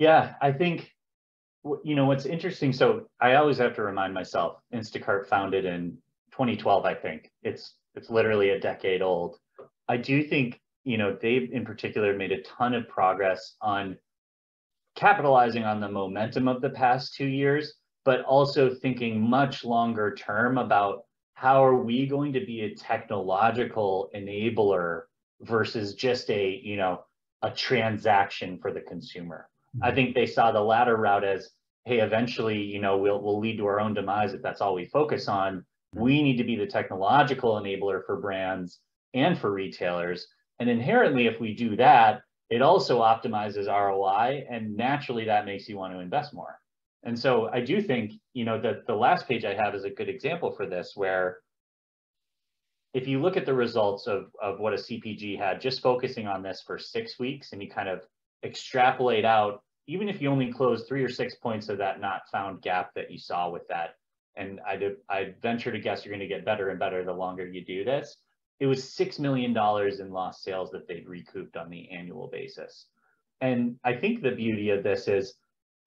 Yeah, I think, what's interesting. So I always have to remind myself, Instacart founded in 2012, I think. It's literally a decade old. I do think, they've in particular made a ton of progress on capitalizing on the momentum of the past 2 years, but also thinking much longer term about how are we going to be a technological enabler versus just a transaction for the consumer. I think they saw the latter route as, hey, eventually, we'll lead to our own demise if that's all we focus on. We need to be the technological enabler for brands and for retailers. And inherently, if we do that, it also optimizes ROI, and naturally that makes you want to invest more. And so I do think, that the last page I have is a good example for this, where if you look at the results of what a CPG had, just focusing on this for 6 weeks, and you kind of extrapolate out, even if you only close 3 or 6 points of that not found gap that you saw with that, and I'd venture to guess you're going to get better and better the longer you do this, it was $6 million in lost sales that they'd recouped on the annual basis. And I think the beauty of this is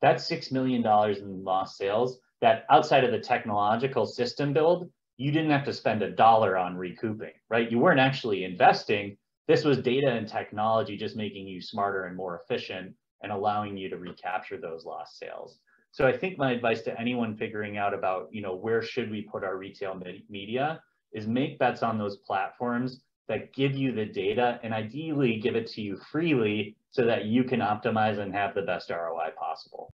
that $6 million in lost sales, that outside of the technological system build, you didn't have to spend $1 on recouping, right? You weren't actually investing. This was data and technology just making you smarter and more efficient and allowing you to recapture those lost sales. So I think my advice to anyone figuring out about, where should we put our retail media is make bets on those platforms that give you the data and ideally give it to you freely so that you can optimize and have the best ROI possible.